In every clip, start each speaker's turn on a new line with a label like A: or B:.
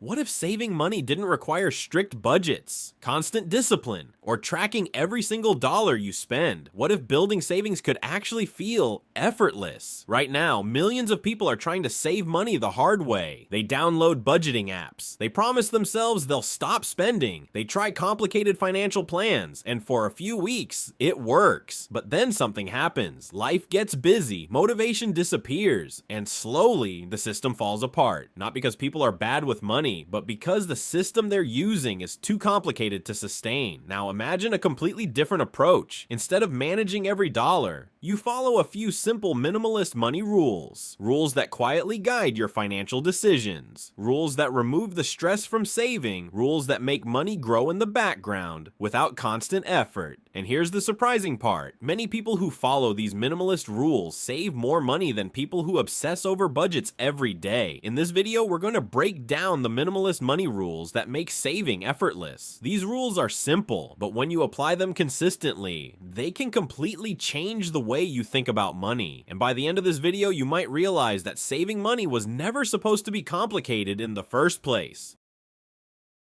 A: What if saving money didn't require strict budgets, constant discipline, or tracking every single dollar you spend? What if building savings could actually feel effortless? Right now, millions of people are trying to save money the hard way. They download budgeting apps. They promise themselves they'll stop spending. They try complicated financial plans, and for a few weeks, it works. But then something happens. Life gets busy, motivation disappears, and slowly the system falls apart. Not because people are bad with money, but because the system they're using is too complicated to sustain. Now imagine a completely different approach. Instead of managing every dollar, you follow a few simple minimalist money rules. Rules that quietly guide your financial decisions. Rules that remove the stress from saving. Rules that make money grow in the background without constant effort. And here's the surprising part. Many people who follow these minimalist rules save more money than people who obsess over budgets every day. In this video, we're going to break down the minimalist money rules that make saving effortless. These rules are simple, but when you apply them consistently, they can completely change the way you think about money. And by the end of this video, you might realize that saving money was never supposed to be complicated in the first place.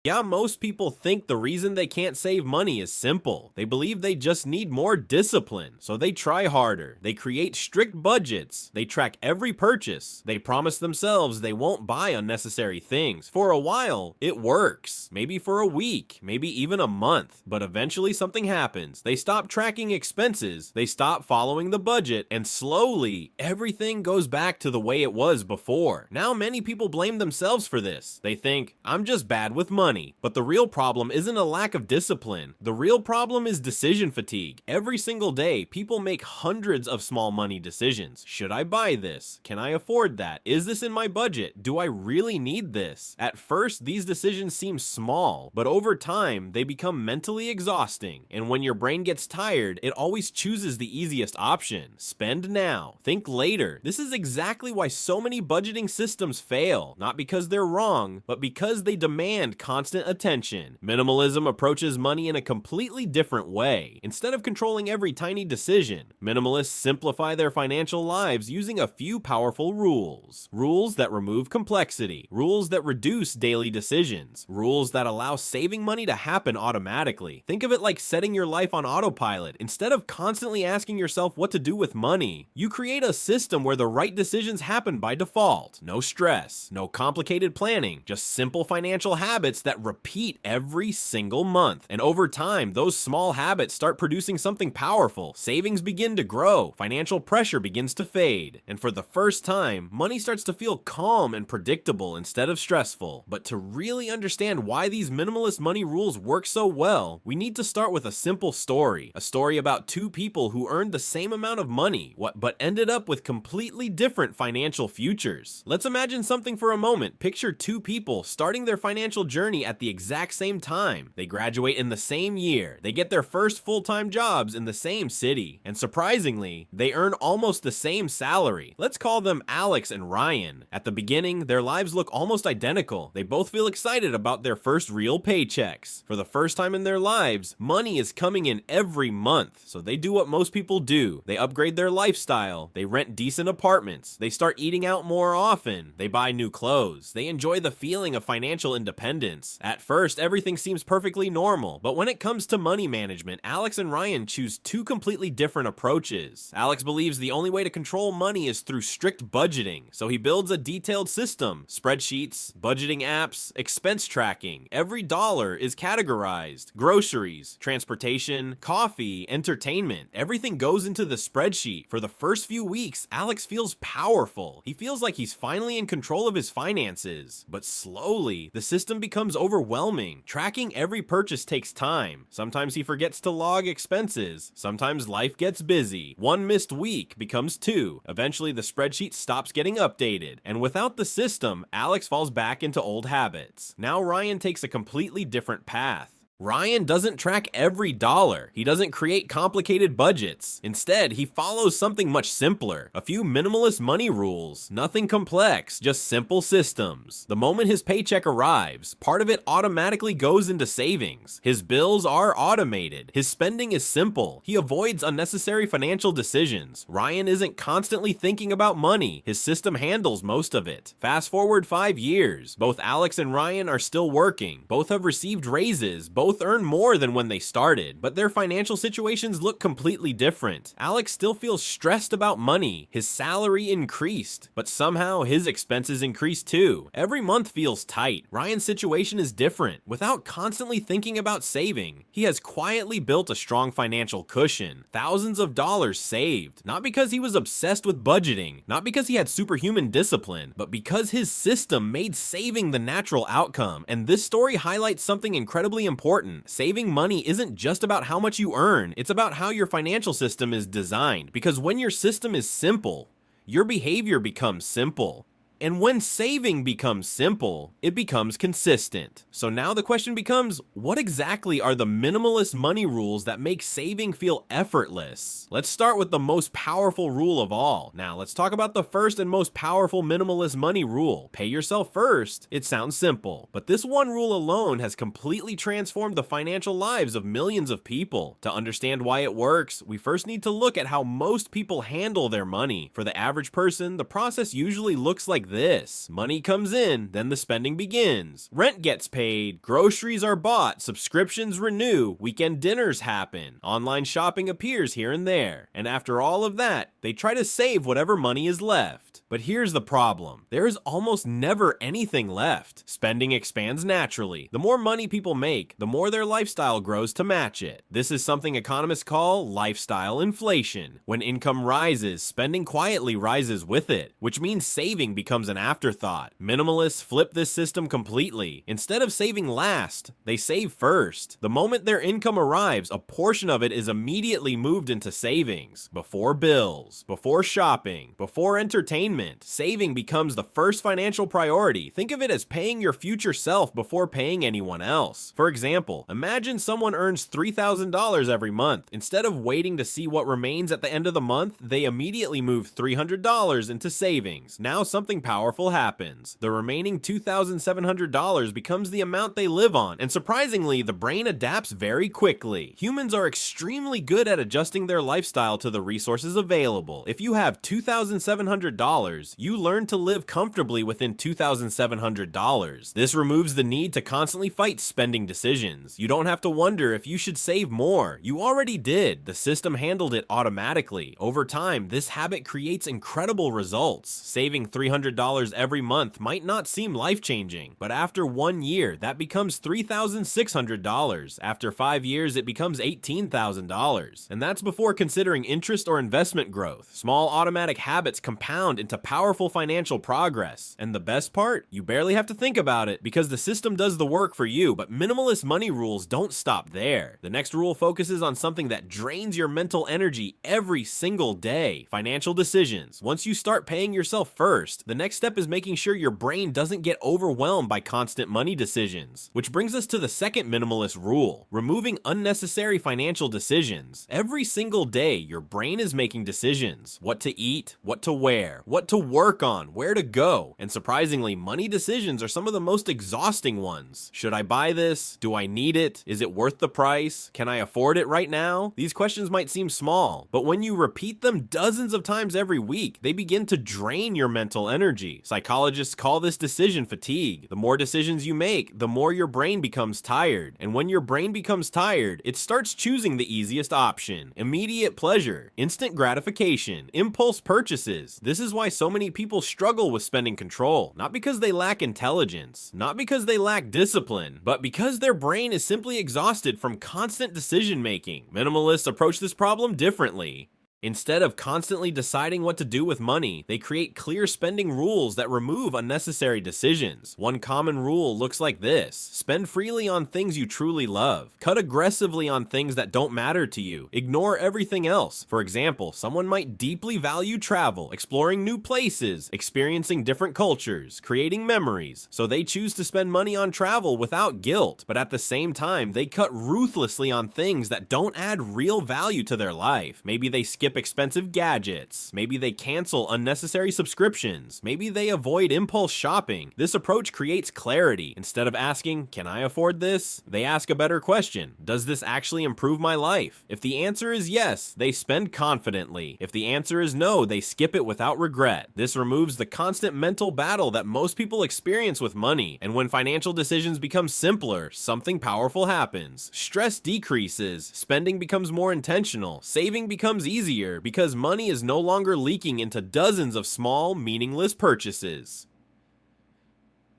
A: Yeah, most people think the reason they can't save money is simple. They believe they just need more discipline, so they try harder. They create strict budgets. They track every purchase. They promise themselves they won't buy unnecessary things. For a while, it works. Maybe for a week, maybe even a month. But eventually something happens. They stop tracking expenses. They stop following the budget, and slowly, everything goes back to the way it was before. Now many people blame themselves for this. They think, I'm just bad with money. But the real problem isn't a lack of discipline. The real problem is decision fatigue. Every single day, people make hundreds of small money decisions. Should I buy this? Can I afford that? Is this in my budget? Do I really need this? At first, these decisions seem small, but over time, they become mentally exhausting. And when your brain gets tired, it always chooses the easiest option. Spend now. Think later. This is exactly why so many budgeting systems fail. Not because they're wrong, but because they demand constant attention. Minimalism approaches money in a completely different way. Instead of controlling every tiny decision, minimalists simplify their financial lives using a few powerful rules. Rules that remove complexity. Rules that reduce daily decisions. Rules that allow saving money to happen automatically. Think of it like setting your life on autopilot. Instead of constantly asking yourself what to do with money, you create a system where the right decisions happen by default. No stress, no complicated planning, just simple financial habits that repeat every single month. And over time, those small habits start producing something powerful. Savings begin to grow, financial pressure begins to fade, and for the first time, money starts to feel calm and predictable instead of stressful. But to really understand why these minimalist money rules work so well, we need to start with a simple story. A story about two people who earned the same amount of money, but ended up with completely different financial futures. Let's imagine something for a moment. Picture two people starting their financial journey at the exact same time. They graduate in the same year. They get their first full-time jobs in the same city. And surprisingly, they earn almost the same salary. Let's call them Alex and Ryan. At the beginning, their lives look almost identical. They both feel excited about their first real paychecks. For the first time in their lives, money is coming in every month. So they do what most people do. They upgrade their lifestyle. They rent decent apartments. They start eating out more often. They buy new clothes. They enjoy the feeling of financial independence. At first, everything seems perfectly normal, but when it comes to money management, Alex and Ryan choose two completely different approaches. Alex believes the only way to control money is through strict budgeting, so he builds a detailed system, spreadsheets, budgeting apps, expense tracking. Every dollar is categorized. Groceries, transportation, coffee, entertainment, everything goes into the spreadsheet. For the first few weeks, Alex feels powerful. He feels like he's finally in control of his finances, but slowly, the system becomes overwhelming. Tracking every purchase takes time. Sometimes he forgets to log expenses. Sometimes life gets busy. One missed week becomes two. Eventually, the spreadsheet stops getting updated. And without the system, Alex falls back into old habits. Now Ryan takes a completely different path. Ryan doesn't track every dollar. He doesn't create complicated budgets. Instead, he follows something much simpler. A few minimalist money rules. Nothing complex, just simple systems. The moment his paycheck arrives, part of it automatically goes into savings. His bills are automated. His spending is simple. He avoids unnecessary financial decisions. Ryan isn't constantly thinking about money. His system handles most of it. Fast forward 5 years. Both Alex and Ryan are still working. Both have received raises. Both earn more than when they started, but their financial situations look completely different. Alex still feels stressed about money. His salary increased, but somehow his expenses increased too. Every month feels tight. Ryan's situation is different. Without constantly thinking about saving, he has quietly built a strong financial cushion. Thousands of dollars saved. Not because he was obsessed with budgeting, not because he had superhuman discipline, but because his system made saving the natural outcome. And this story highlights something incredibly important. Saving money isn't just about how much you earn, it's about how your financial system is designed. Because when your system is simple, your behavior becomes simple. And when saving becomes simple, it becomes consistent. So now the question becomes, what exactly are the minimalist money rules that make saving feel effortless? Let's start with the most powerful rule of all. Now let's talk about the first and most powerful minimalist money rule. Pay yourself first. It sounds simple, but this one rule alone has completely transformed the financial lives of millions of people. To understand why it works, we first need to look at how most people handle their money. For the average person, the process usually looks like this. Money comes in, then the spending begins. Rent gets paid, groceries are bought, subscriptions renew, weekend dinners happen, online shopping appears here and there. And after all of that, they try to save whatever money is left. But here's the problem. There is almost never anything left. Spending expands naturally. The more money people make, the more their lifestyle grows to match it. This is something economists call lifestyle inflation. When income rises, spending quietly rises with it, which means saving becomes an afterthought. Minimalists flip this system completely. Instead of saving last, they save first. The moment their income arrives, a portion of it is immediately moved into savings. Before bills, before shopping, before entertainment, saving becomes the first financial priority. Think of it as paying your future self before paying anyone else. For example, imagine someone earns $3,000 every month. Instead of waiting to see what remains at the end of the month, they immediately move $300 into savings. Now something powerful happens. The remaining $2,700 becomes the amount they live on, and surprisingly, the brain adapts very quickly. Humans are extremely good at adjusting their lifestyle to the resources available. If you have $2,700, you learn to live comfortably within $2,700. This removes the need to constantly fight spending decisions. You don't have to wonder if you should save more. You already did. The system handled it automatically. Over time, this habit creates incredible results. Saving $300 every month might not seem life-changing, but after 1 year, that becomes $3,600. After 5 years, it becomes $18,000. And that's before considering interest or investment growth. Small automatic habits compound into powerful financial progress. And the best part? You barely have to think about it because the system does the work for you, but minimalist money rules don't stop there. The next rule focuses on something that drains your mental energy every single day: financial decisions. Once you start paying yourself first, the next step is making sure your brain doesn't get overwhelmed by constant money decisions. Which brings us to the second minimalist rule: removing unnecessary financial decisions. Every single day, your brain is making decisions: what to eat, what to wear, what to work on, where to go. And surprisingly, money decisions are some of the most exhausting ones. Should I buy this? Do I need it? Is it worth the price? Can I afford it right now? These questions might seem small, but when you repeat them dozens of times every week, they begin to drain your mental energy. Psychologists call this decision fatigue. The more decisions you make, the more your brain becomes tired. And when your brain becomes tired, it starts choosing the easiest option: immediate pleasure, instant gratification, impulse purchases. This is why so many people struggle with spending control, not because they lack intelligence, not because they lack discipline, but because their brain is simply exhausted from constant decision making. Minimalists approach this problem differently. Instead of constantly deciding what to do with money, they create clear spending rules that remove unnecessary decisions. One common rule looks like this: spend freely on things you truly love. Cut aggressively on things that don't matter to you. Ignore everything else. For example, someone might deeply value travel, exploring new places, experiencing different cultures, creating memories, so they choose to spend money on travel without guilt. But at the same time, they cut ruthlessly on things that don't add real value to their life. Maybe they skip expensive gadgets. Maybe they cancel unnecessary subscriptions. Maybe they avoid impulse shopping. This approach creates clarity. Instead of asking, "Can I afford this?" they ask a better question: "Does this actually improve my life?" If the answer is yes, they spend confidently. If the answer is no, they skip it without regret. This removes the constant mental battle that most people experience with money. And when financial decisions become simpler, something powerful happens. Stress decreases, spending becomes more intentional, saving becomes easier because money is no longer leaking into dozens of small, meaningless purchases.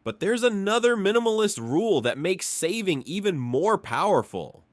A: But there's another minimalist rule that makes saving even more powerful.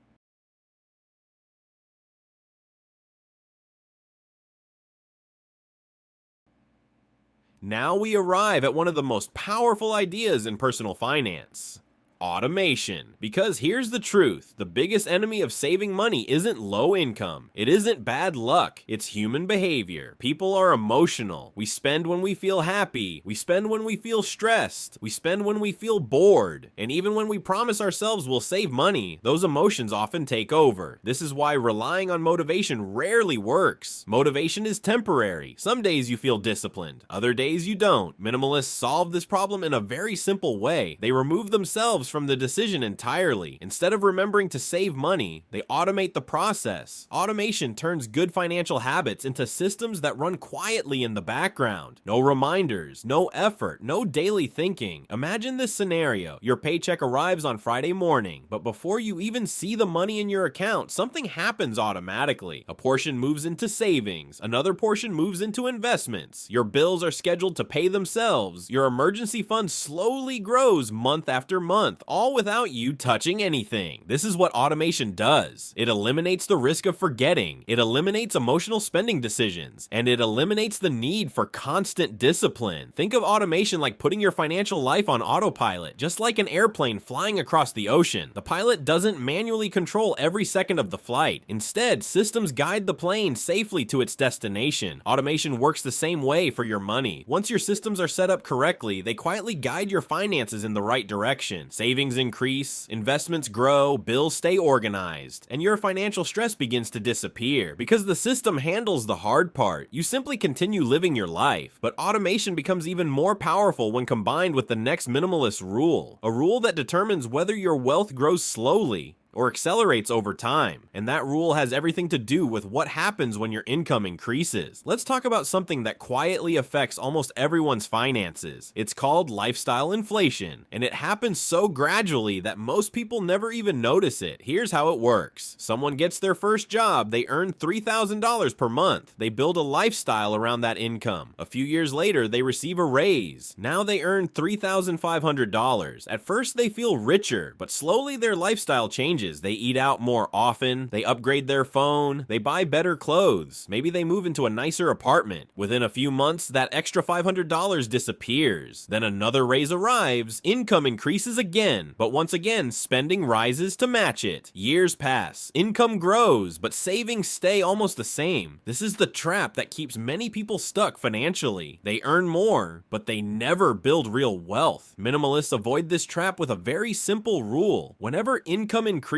A: Now we arrive at one of the most powerful ideas in personal finance: automation. Because here's the truth: the biggest enemy of saving money isn't low income. It isn't bad luck. It's human behavior. People are emotional. We spend when we feel happy. We spend when we feel stressed. We spend when we feel bored. And even when we promise ourselves we'll save money, those emotions often take over. This is why relying on motivation rarely works. Motivation is temporary. Some days you feel disciplined. Other days you don't. Minimalists solve this problem in a very simple way. They remove themselves from the decision entirely. Instead of remembering to save money, they automate the process. Automation turns good financial habits into systems that run quietly in the background. No reminders, no effort, no daily thinking. Imagine this scenario: your paycheck arrives on Friday morning, but before you even see the money in your account, something happens automatically. A portion moves into savings, another portion moves into investments. Your bills are scheduled to pay themselves. Your emergency fund slowly grows month after month, all without you touching anything. This is what automation does. It eliminates the risk of forgetting. It eliminates emotional spending decisions. And it eliminates the need for constant discipline. Think of automation like putting your financial life on autopilot, just like an airplane flying across the ocean. The pilot doesn't manually control every second of the flight. Instead, systems guide the plane safely to its destination. Automation works the same way for your money. Once your systems are set up correctly, they quietly guide your finances in the right direction. Savings increase, investments grow, bills stay organized, and your financial stress begins to disappear because the system handles the hard part. You simply continue living your life. But automation becomes even more powerful when combined with the next minimalist rule, a rule that determines whether your wealth grows slowly or accelerates over time. And that rule has everything to do with what happens when your income increases. Let's talk about something that quietly affects almost everyone's finances. It's called lifestyle inflation, and it happens so gradually that most people never even notice it. Here's how it works. Someone gets their first job, they earn $3,000 per month. They build a lifestyle around that income. A few years later, they receive a raise. Now they earn $3,500. At first, they feel richer, but slowly their lifestyle changes. They eat out more often, they upgrade their phone, they buy better clothes, maybe they move into a nicer apartment. Within a few months, that extra $500 disappears. Then another raise arrives, income increases again, but once again, spending rises to match it. Years pass, income grows, but savings stay almost the same. This is the trap that keeps many people stuck financially. They earn more, but they never build real wealth. Minimalists avoid this trap with a very simple rule: whenever income increases,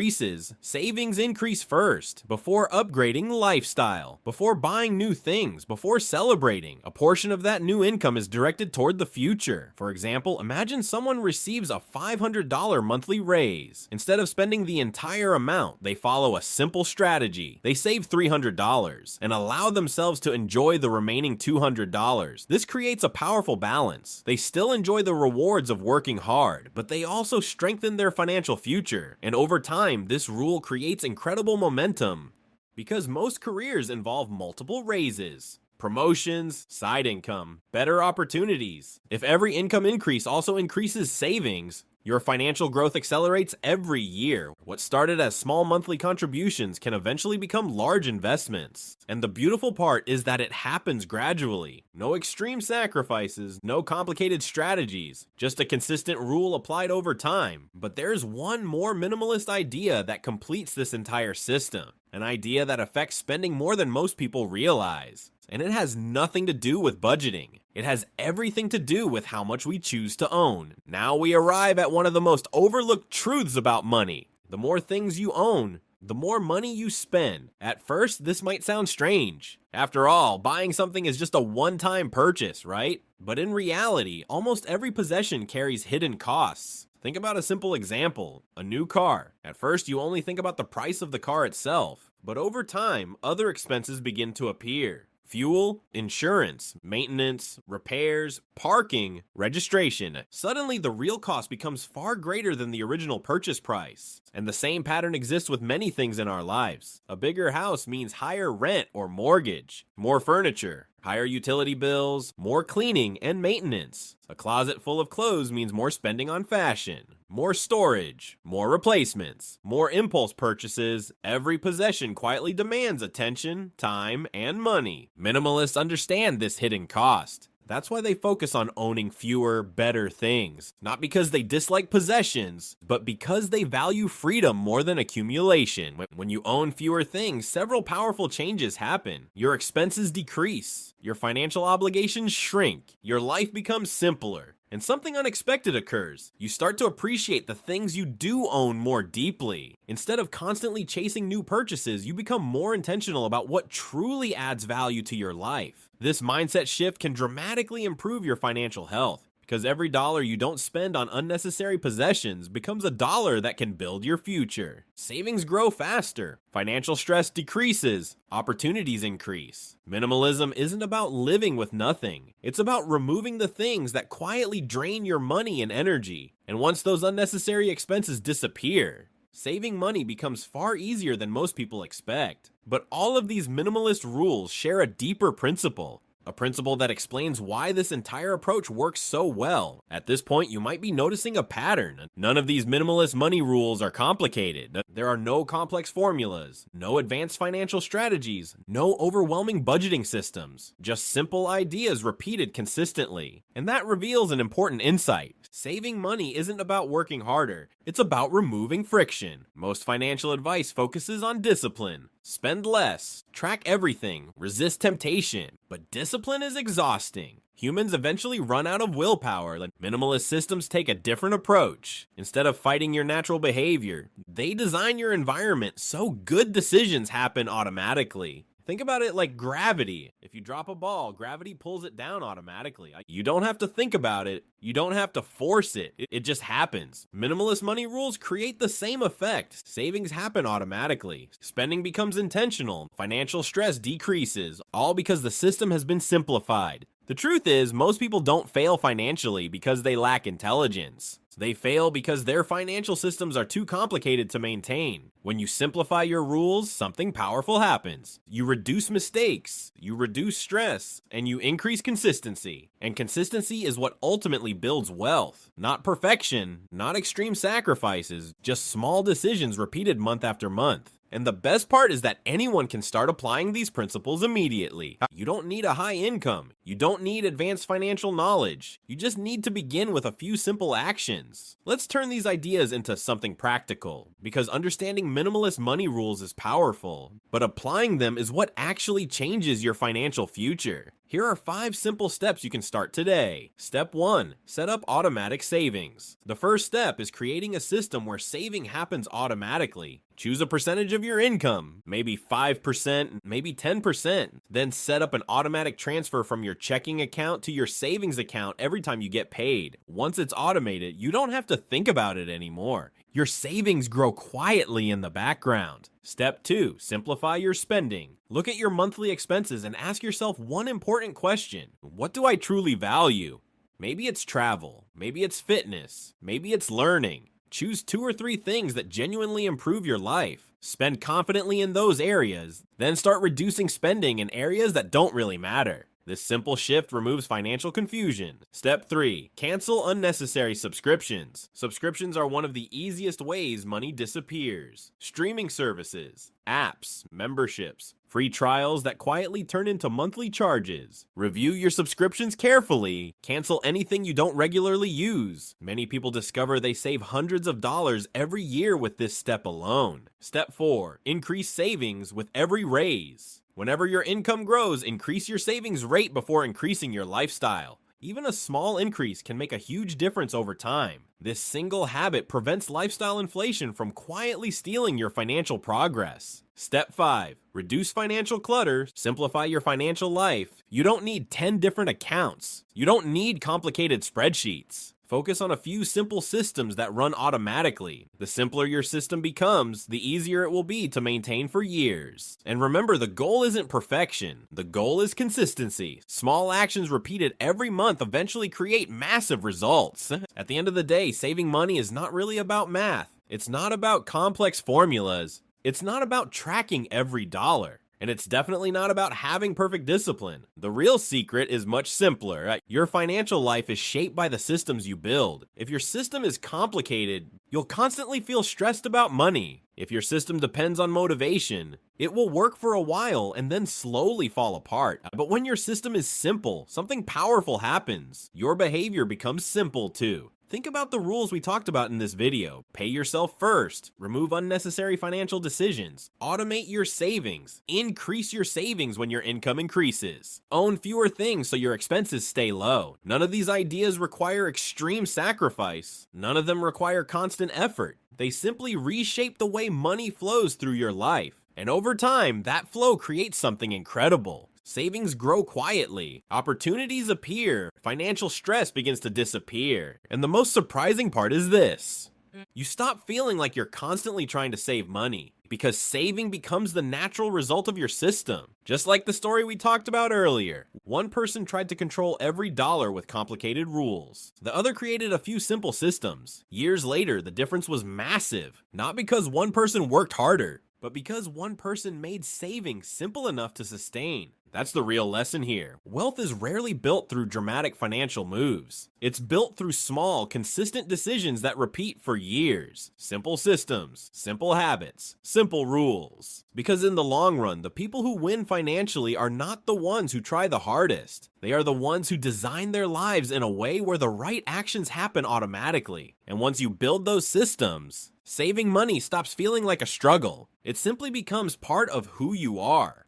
A: savings increase first, before upgrading lifestyle, before buying new things, before celebrating. A portion of that new income is directed toward the future. For example, imagine someone receives a $500 monthly raise. Instead of spending the entire amount, they follow a simple strategy. They save $300 and allow themselves to enjoy the remaining $200. This creates a powerful balance. They still enjoy the rewards of working hard, but they also strengthen their financial future. And over time, this rule creates incredible momentum because most careers involve multiple raises, promotions, side income, better opportunities. If every income increase also increases savings, Your financial growth accelerates every year. What started as small monthly contributions can eventually become large investments. And the beautiful part is that it happens gradually. No extreme sacrifices, no complicated strategies, just a consistent rule applied over time. But there's one more minimalist idea that completes this entire system. An idea that affects spending more than most people realize. And it has nothing to do with budgeting. It has everything to do with how much we choose to own. Now we arrive at one of the most overlooked truths about money. The more things you own, the more money you spend. At first, this might sound strange. After all, buying something is just a one-time purchase, right? But in reality, almost every possession carries hidden costs. Think about a simple example, a new car. At first, you only think about the price of the car itself, but over time, other expenses begin to appear. Fuel, insurance, maintenance, repairs, parking, registration. Suddenly, the real cost becomes far greater than the original purchase price. And the same pattern exists with many things in our lives. A bigger house means higher rent or mortgage, more furniture, higher utility bills, more cleaning and maintenance. A closet full of clothes means more spending on fashion, more storage, more replacements, more impulse purchases. Every possession quietly demands attention, time, and money. Minimalists understand this hidden cost. That's why they focus on owning fewer, better things. Not because they dislike possessions, but because they value freedom more than accumulation. When you own fewer things, several powerful changes happen. Your expenses decrease, your financial obligations shrink, your life becomes simpler, and something unexpected occurs. You start to appreciate the things you do own more deeply. Instead of constantly chasing new purchases, you become more intentional about what truly adds value to your life. This mindset shift can dramatically improve your financial health, because every dollar you don't spend on unnecessary possessions becomes a dollar that can build your future. Savings grow faster, financial stress decreases, opportunities increase. Minimalism isn't about living with nothing. It's about removing the things that quietly drain your money and energy. And once those unnecessary expenses disappear, saving money becomes far easier than most people expect. But all of these minimalist rules share a deeper principle. A principle that explains why this entire approach works so well. At this point, you might be noticing a pattern. None of these minimalist money rules are complicated. There are no complex formulas, no advanced financial strategies, no overwhelming budgeting systems, just simple ideas repeated consistently. And that reveals an important insight. Saving money isn't about working harder, it's about removing friction. Most financial advice focuses on discipline. Spend less, track everything, resist temptation. But discipline is exhausting. Humans eventually run out of willpower. Minimalist systems take a different approach. Instead of fighting your natural behavior, they design your environment so good decisions happen automatically. Think about it like gravity. If you drop a ball, gravity pulls it down automatically. You don't have to think about it. You don't have to force it. It just happens. Minimalist money rules create the same effect. Savings happen automatically. Spending becomes intentional. Financial stress decreases, all because the system has been simplified. The truth is, most people don't fail financially because they lack intelligence. They fail because their financial systems are too complicated to maintain. When you simplify your rules, something powerful happens. You reduce mistakes, you reduce stress, and you increase consistency. And consistency is what ultimately builds wealth. Not perfection, not extreme sacrifices, just small decisions repeated month after month. And the best part is that anyone can start applying these principles immediately. You don't need a high income. You don't need advanced financial knowledge. You just need to begin with a few simple actions. Let's turn these ideas into something practical, because understanding minimalist money rules is powerful, but applying them is what actually changes your financial future. Here are 5 simple steps you can start today. Step 1. Set up automatic savings. The first step is creating a system where saving happens automatically. Choose a percentage of your income, maybe 5%, maybe 10%. Then set up an automatic transfer from your checking account to your savings account every time you get paid. Once it's automated, you don't have to think about it anymore. Your savings grow quietly in the background. Step 2. Simplify your spending. Look at your monthly expenses and ask yourself one important question. What do I truly value? Maybe it's travel. Maybe it's fitness. Maybe it's learning. Choose 2 or 3 things that genuinely improve your life. Spend confidently in those areas. Then start reducing spending in areas that don't really matter. This simple shift removes financial confusion. Step 3. Cancel unnecessary subscriptions. Subscriptions are one of the easiest ways money disappears. Streaming services, apps, memberships, free trials that quietly turn into monthly charges. Review your subscriptions carefully. Cancel anything you don't regularly use. Many people discover they save hundreds of dollars every year with this step alone. Step 4. Increase savings with every raise. Whenever your income grows, increase your savings rate before increasing your lifestyle. Even a small increase can make a huge difference over time. This single habit prevents lifestyle inflation from quietly stealing your financial progress. Step 5. Reduce financial clutter. Simplify your financial life. You don't need 10 different accounts. You don't need complicated spreadsheets. Focus on a few simple systems that run automatically. The simpler your system becomes, the easier it will be to maintain for years. And remember, the goal isn't perfection. The goal is consistency. Small actions repeated every month eventually create massive results. At the end of the day, saving money is not really about math. It's not about complex formulas. It's not about tracking every dollar. And it's definitely not about having perfect discipline. The real secret is much simpler. Your financial life is shaped by the systems you build. If your system is complicated, you'll constantly feel stressed about money. If your system depends on motivation, it will work for a while and then slowly fall apart. But when your system is simple, something powerful happens. Your behavior becomes simple too. Think about the rules we talked about in this video. Pay yourself first, remove unnecessary financial decisions, automate your savings, increase your savings when your income increases, own fewer things so your expenses stay low. None of these ideas require extreme sacrifice. None of them require constant effort. They simply reshape the way money flows through your life. And over time, that flow creates something incredible. Savings grow quietly, opportunities appear, financial stress begins to disappear. And the most surprising part is this. You stop feeling like you're constantly trying to save money, because saving becomes the natural result of your system. Just like the story we talked about earlier. One person tried to control every dollar with complicated rules. The other created a few simple systems. Years later, the difference was massive. Not because one person worked harder, but because one person made saving simple enough to sustain. That's the real lesson here. Wealth is rarely built through dramatic financial moves. It's built through small, consistent decisions that repeat for years. Simple systems, simple habits, simple rules. Because in the long run, the people who win financially are not the ones who try the hardest. They are the ones who design their lives in a way where the right actions happen automatically. And once you build those systems, saving money stops feeling like a struggle. It simply becomes part of who you are.